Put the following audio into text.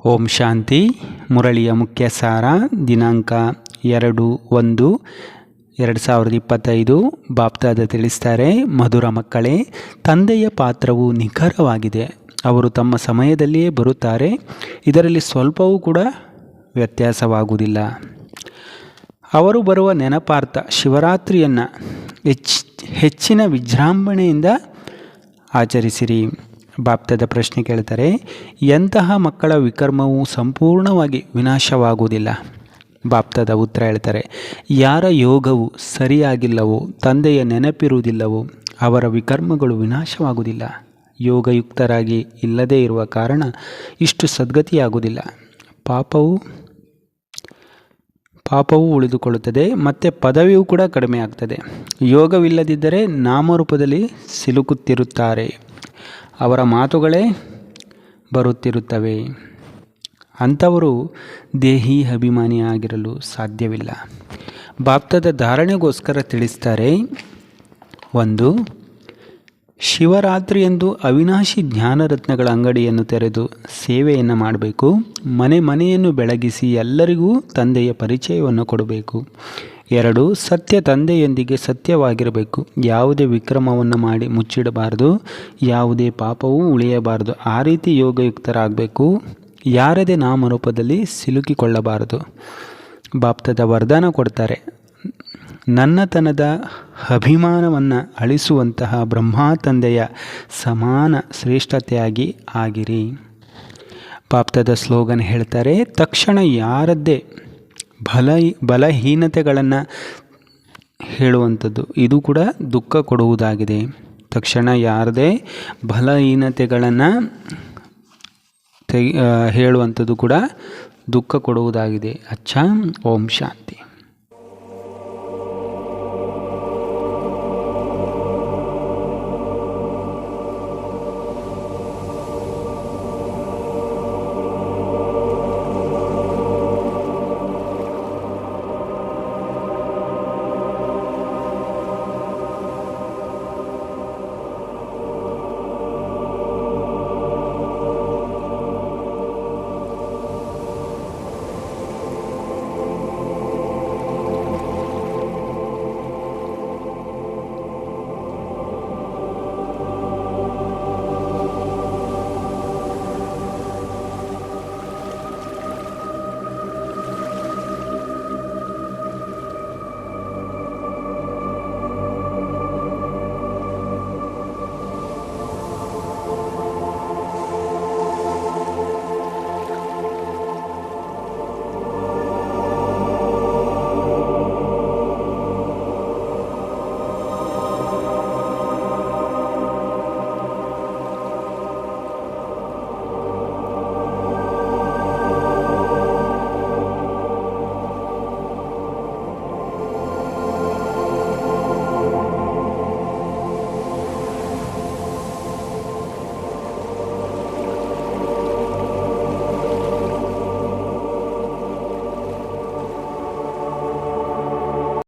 ಓಂ ಶಾಂತಿ. ಮುರಳಿಯ ಮುಖ್ಯ ಸಾರ ದಿನಾಂಕ 2/1/2025 ಬಾಪ್ದಾದ ತಿಳಿಸ್ತಾರೆ. ಮಧುರ ಮಕ್ಕಳೇ, ತಂದೆಯ ಪಾತ್ರವು ನಿಖರವಾಗಿದೆ. ಅವರು ತಮ್ಮ ಸಮಯದಲ್ಲಿಯೇ ಬರುತ್ತಾರೆ. ಇದರಲ್ಲಿ ಸ್ವಲ್ಪವೂ ಕೂಡ ವ್ಯತ್ಯಾಸವಾಗುವುದಿಲ್ಲ. ಅವರು ಬರುವ ನೆನಪಾರ್ಥ ಶಿವರಾತ್ರಿಯನ್ನು ಹೆಚ್ಚಿನ ವಿಜೃಂಭಣೆಯಿಂದ ಆಚರಿಸಿರಿ. ಬಾಪ್ದಾದ ಪ್ರಶ್ನೆ ಕೇಳ್ತಾರೆ, ಎಂತಹ ಮಕ್ಕಳ ವಿಕರ್ಮವು ಸಂಪೂರ್ಣವಾಗಿ ವಿನಾಶವಾಗುವುದಿಲ್ಲ? ಬಾಪ್ದಾದ ಉತ್ತರ ಹೇಳ್ತಾರೆ, ಯಾರ ಯೋಗವು ಸರಿಯಾಗಿಲ್ಲವೋ, ತಂದೆಯ ನೆನಪಿರುವುದಿಲ್ಲವೋ ಅವರ ವಿಕರ್ಮಗಳು ವಿನಾಶವಾಗುವುದಿಲ್ಲ. ಯೋಗಯುಕ್ತರಾಗಿ ಇಲ್ಲದೇ ಇರುವ ಕಾರಣ ಇಷ್ಟು ಸದ್ಗತಿಯಾಗುವುದಿಲ್ಲ. ಪಾಪವು ಉಳಿದುಕೊಳ್ಳುತ್ತದೆ ಮತ್ತು ಪದವಿಯೂ ಕೂಡ ಕಡಿಮೆ ಆಗ್ತದೆ. ಯೋಗವಿಲ್ಲದಿದ್ದರೆ ನಾಮರೂಪದಲ್ಲಿ ಸಿಲುಕುತ್ತಿರುತ್ತಾರೆ. ಅವರ ಮಾತುಗಳೇ ಬರುತ್ತಿರುತ್ತವೆ. ಅಂಥವರು ದೇಹಿ ಅಭಿಮಾನಿಯಾಗಿರಲು ಸಾಧ್ಯವಿಲ್ಲ. ಬಾಪ್ದಾದ ಧಾರಣೆಗೋಸ್ಕರ ತಿಳಿಸ್ತಾರೆ. 1. ಶಿವರಾತ್ರಿಯಂದು ಅವಿನಾಶಿ ಜ್ಞಾನರತ್ನಗಳ ಅಂಗಡಿಯನ್ನು ತೆರೆದು ಸೇವೆಯನ್ನು ಮಾಡಬೇಕು. ಮನೆ ಮನೆಯನ್ನು ಬೆಳಗಿಸಿ ಎಲ್ಲರಿಗೂ ತಂದೆಯ ಪರಿಚಯವನ್ನು ಕೊಡಬೇಕು. 2. ಸತ್ಯ ತಂದೆಯೊಂದಿಗೆ ಸತ್ಯವಾಗಿರಬೇಕು. ಯಾವುದೇ ವಿಕ್ರಮವನ್ನು ಮಾಡಿ ಮುಚ್ಚಿಡಬಾರದು. ಯಾವುದೇ ಪಾಪವೂ ಉಳಿಯಬಾರದು. ಆ ರೀತಿ ಯೋಗಯುಕ್ತರಾಗಬೇಕು. ಯಾರದೇ ನಾಮರೂಪದಲ್ಲಿ ಸಿಲುಕಿಕೊಳ್ಳಬಾರದು. ಬಾಪ್ದಾದ ವರದಾನ ಕೊಡ್ತಾರೆ, ನನ್ನತನದ ಅಭಿಮಾನವನ್ನು ಅಳಿಸುವಂತಹ ಬ್ರಹ್ಮ ತಂದೆಯ ಸಮಾನ ಶ್ರೇಷ್ಠತೆಯಾಗಿ ಆಗಿರಿ. ಬಾಪ್ದಾದ ಸ್ಲೋಗನ್ ಹೇಳ್ತಾರೆ, ತಕ್ಷಣ ಯಾರದ್ದೇ ಬಲಹೀನತೆಗಳನ್ನು ಹೇಳುವಂಥದ್ದು ಇದು ಕೂಡ ದುಃಖ ಕೊಡುವುದಾಗಿದೆ. ತಕ್ಷಣ ಯಾರದೇ ಬಲಹೀನತೆಗಳನ್ನು ಹೇಳುವಂಥದ್ದು ಕೂಡ ದುಃಖ ಕೊಡುವುದಾಗಿದೆ. ಅಚ್ಚಾ. ಓಂ ಶಾಂತಿ.